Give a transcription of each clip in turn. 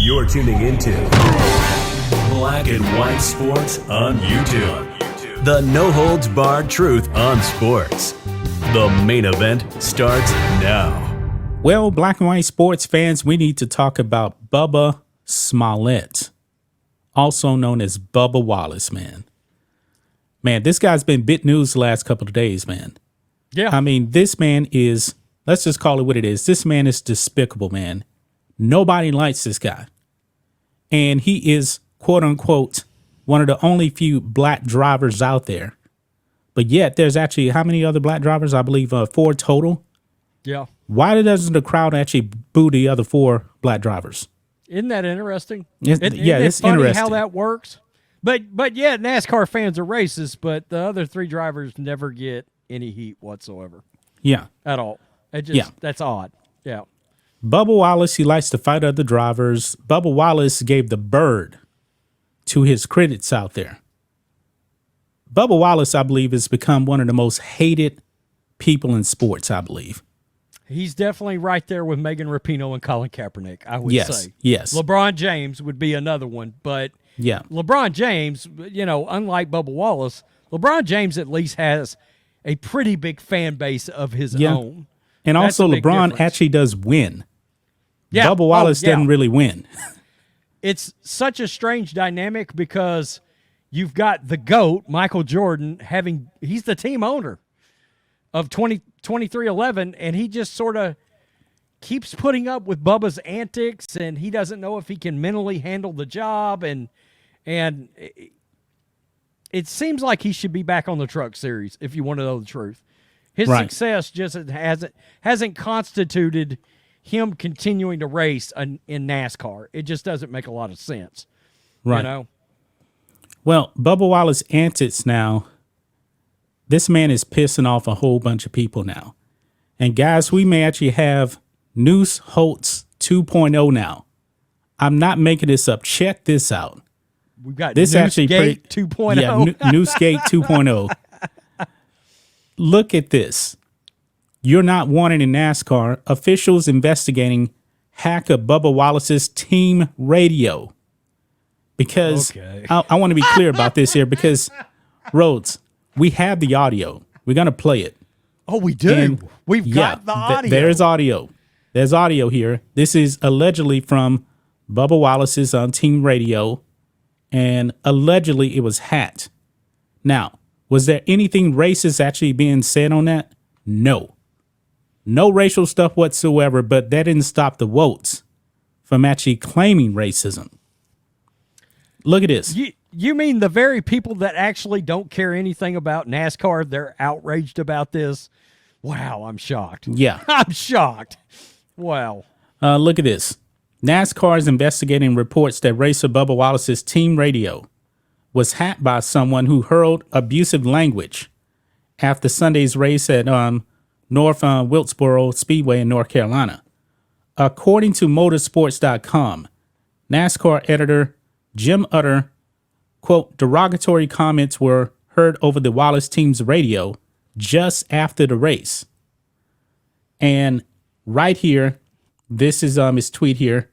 You're tuning into Black and White Sports on YouTube. The no-holds-barred truth on sports. The main event starts now. Well, Black and White Sports fans, we need to talk about Bubba Smollett, also known as Bubba Wallace, man. Man, this guy's been big news the last couple of days, man. Yeah. I mean, this man is, let's just call it what it is. This man is despicable, man. Nobody likes this guy. And he is, quote unquote, one of the only few black drivers out there. But yet there's actually how many other black drivers? I believe 4 total. Yeah. Why doesn't the crowd actually boo the other 4 black drivers? Isn't that interesting? It's funny interesting how that works. But yeah, NASCAR fans are racist, but the other 3 drivers never get any heat whatsoever. Yeah. At all. That's odd. Yeah. Bubba Wallace, he likes to fight other drivers. Bubba Wallace gave the bird to his critics out there. Bubba Wallace, I believe, has become one of the most hated people in sports, I believe. He's definitely right there with Megan Rapinoe and Colin Kaepernick, I would say. Yes. LeBron James would be another one, but yeah, LeBron James, unlike Bubba Wallace, LeBron James at least has a pretty big fan base of his own. And That's also a big LeBron difference. actually does win. Yeah. Bubba Wallace doesn't really win. It's such a strange dynamic because you've got the GOAT, Michael Jordan, he's the team owner of 23XI, and he just sort of keeps putting up with Bubba's antics, and he doesn't know if he can mentally handle the job, and it seems like he should be back on the Truck Series, if you want to know the truth. His success just hasn't constituted him continuing to race in NASCAR. It just doesn't make a lot of sense. Right. You know? Well, Bubba Wallace antics now, this man is pissing off a whole bunch of people now. And guys, we may actually have Noose Holtz 2.0 now. I'm not making this up. Check this out. We've got this actually 2.0. Yeah, Noosegate 2.0. Look at this. You're not wanted in NASCAR. Officials investigating hack of Bubba Wallace's team radio. Because I want to be clear about this here because, Rhodes, we have the audio. We're going to play it. Oh, we do? And we've got the audio. There's audio. There's audio here. This is allegedly from Bubba Wallace's on team radio, and allegedly it was hacked. Now, was there anything racist actually being said on that? No. No racial stuff whatsoever, but that didn't stop the WOKES from actually claiming racism. Look at this. You mean the very people that actually don't care anything about NASCAR, they're outraged about this? Wow, I'm shocked. Yeah. I'm shocked. Wow. Look at this. NASCAR is investigating reports that racer Bubba Wallace's team radio was hacked by someone who hurled abusive language after Sunday's race at North Wilkesboro Speedway in North Carolina. According to motorsports.com, NASCAR editor Jim Utter, quote, derogatory comments were heard over the Wallace team's radio just after the race. And right here, this is his tweet here.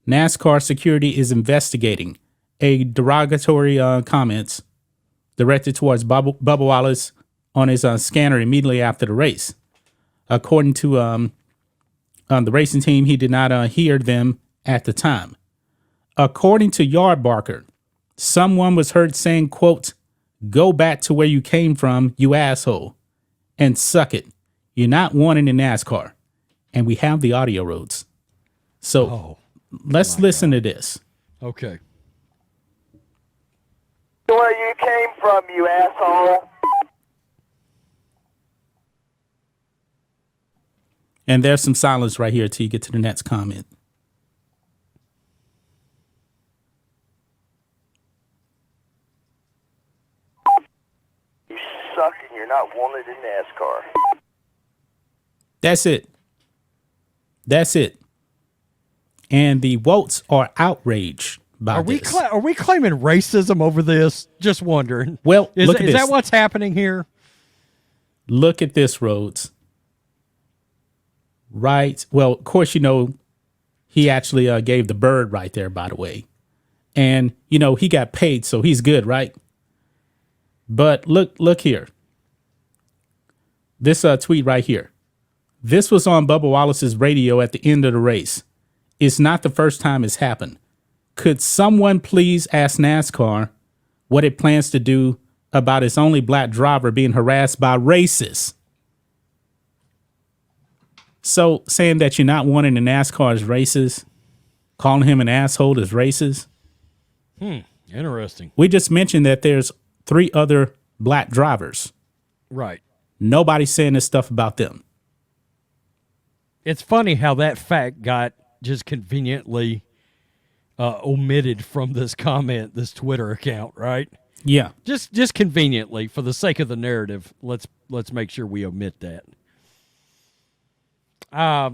NASCAR security is investigating a derogatory comments directed towards Bubba Wallace on his scanner immediately after the race. According to the racing team, he did not hear them at the time. According to Yardbarker, someone was heard saying, quote, go back to where you came from, you asshole, and suck it. You're not wanted in NASCAR. And we have the audio, Rhodes. So let's listen to this. Okay. Where you came from, you asshole. And there's some silence right here till you get to the next comment. You suck and you're not wanted in NASCAR. That's it. That's it. And the WOKES are outraged by this. Are we claiming racism over this? Just wondering. Well, is look at this. That what's happening here? Look at this, Rhodes. Right. Well, of course, He actually gave the bird right there, by the way. And, you know, he got paid, so he's good, right? But look here. This tweet right here. This was on Bubba Wallace's radio at the end of the race. It's not the first time it's happened. Could someone please ask NASCAR what it plans to do about its only black driver being harassed by racists? So saying that you're not wanting the NASCAR is racist, calling him an asshole is racist. Interesting. We just mentioned that there's 3 other black drivers. Right. Nobody's saying this stuff about them. It's funny how that fact got just conveniently omitted from this comment, this Twitter account, right? Yeah. Just conveniently, for the sake of the narrative, let's make sure we omit that. I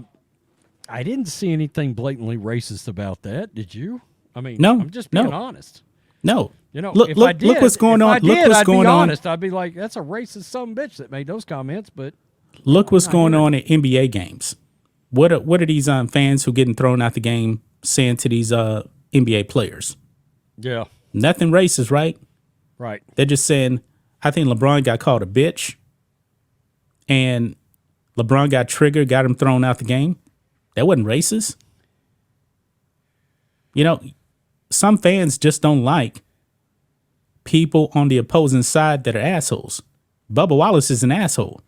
didn't see anything blatantly racist about that. Did you? I mean, No, I'm just being no. honest. No. You know, look, if look, I did, look what's going on. If I Look did, what's I'd going be on. honest. I'd be like, that's a racist son of a bitch that made those comments. But Look what's going on in NBA games. What are these fans who getting thrown out the game saying to these NBA players? yeah, Nothing racist, right? right. They're just saying, I think LeBron got called a bitch, and LeBron got triggered, got him thrown out the game. That wasn't racist. You know, some fans just don't like people on the opposing side that are assholes. Bubba Wallace is an asshole.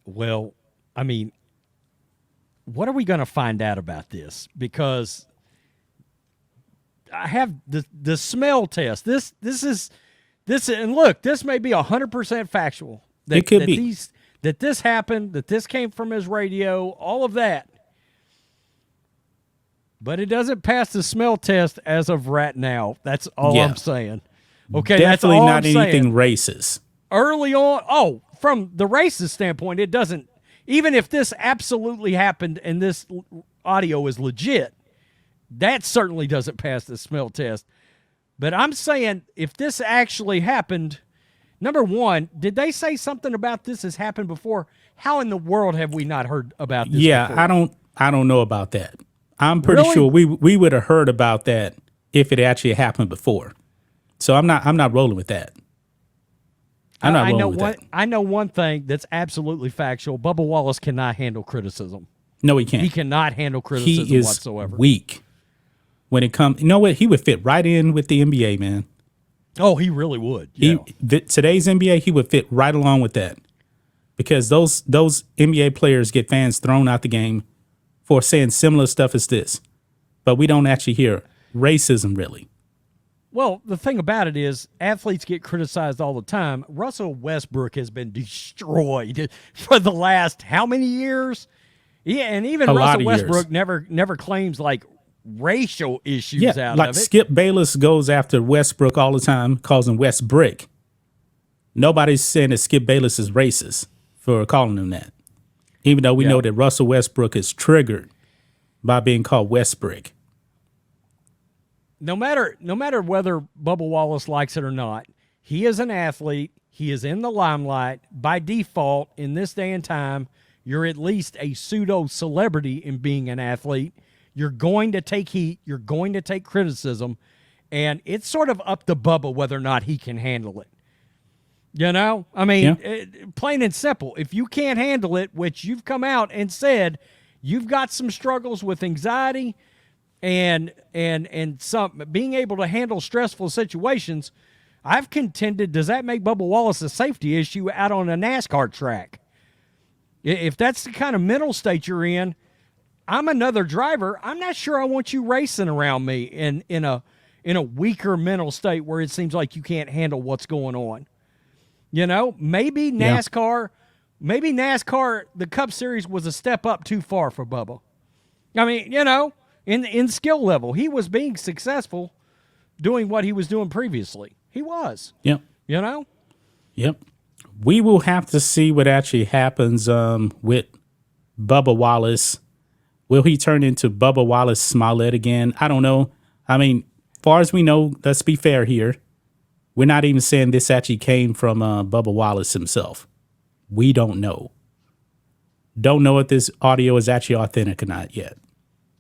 Well, I mean, what are we going to find out about this? Because I have the smell test. This and look, this may be 100% factual. It could be that this happened, that this came from his radio, all of that. But it doesn't pass the smell test as of right now. That's all I'm saying. Okay, definitely that's all not I'm anything saying. racist. Early on, from the racist standpoint, it doesn't. Even if this absolutely happened and this audio is legit, that certainly doesn't pass the smell test. But I'm saying if this actually happened, number one, did they say something about this has happened before? How in the world have we not heard about this before? I don't know about that. I'm pretty sure we would have heard about that if it actually happened before. So I'm not rolling with that. I know one thing that's absolutely factual. Bubba Wallace cannot handle criticism. No, he can't. He cannot handle criticism he is whatsoever. Weak when it comes. You know what? He would fit right in with the NBA, man. Oh, he really would. Yeah. Today's NBA, he would fit right along with that, because those NBA players get fans thrown out the game for saying similar stuff as this, but we don't actually hear racism really. Well, the thing about it is athletes get criticized all the time. Russell Westbrook has been destroyed for the last how many years? Yeah, and even Russell Westbrook never claims like racial issues out like of it. Skip Bayless goes after Westbrook all the time, calls him West Brick. Nobody's saying that Skip Bayless is racist for calling him that, even though we know that Russell Westbrook is triggered by being called West Brick. No matter whether Bubba Wallace likes it or not, he is an athlete. He is in the limelight. By default, in this day and time, you're at least a pseudo-celebrity in being an athlete. You're going to take heat. You're going to take criticism. And it's sort of up to Bubba whether or not he can handle it. You know? I mean, plain and simple. If you can't handle it, which you've come out and said you've got some struggles with anxiety and some being able to handle stressful situations, I've contended, does that make Bubba Wallace a safety issue out on a NASCAR track? If that's the kind of mental state you're in, I'm another driver. I'm not sure I want you racing around me in a weaker mental state where it seems like you can't handle what's going on. You know, maybe NASCAR, the Cup Series was a step up too far for Bubba. I mean, you know, in skill level, he was being successful doing what he was doing previously. He was. Yep. You know? Yep. We will have to see what actually happens with Bubba Wallace. Will he turn into Bubba Wallace Smollett again? I don't know. I mean, far as we know, let's be fair here. We're not even saying this actually came from Bubba Wallace himself. We don't know. Don't know if this audio is actually authentic or not yet.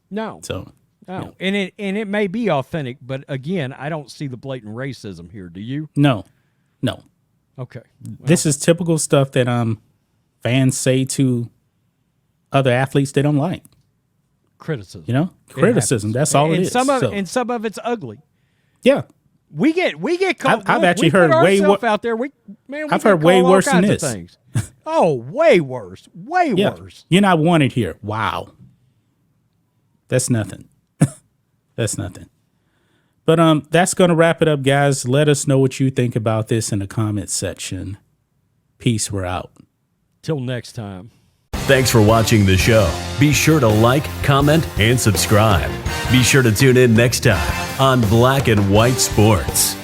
No. So, No. And it may be authentic, but again, I don't see the blatant racism here. Do you? no. Okay. This is typical stuff that fans say to other athletes they don't like. Criticism. You know, criticism. happens. That's all it and is. And some of it's ugly. Yeah, We get called. I've actually we heard put way ourselves out there. I've heard way worse than this. Things. Oh, way worse. Way yeah. worse. You're not wanted here. Wow. That's nothing. That's nothing. But that's gonna wrap it up, guys. Let us know what you think about this in the comments section. Peace. We're out. Till next time. Thanks for watching the show. Be sure to like, comment, and subscribe. Be sure to tune in next time on Black and White Sports.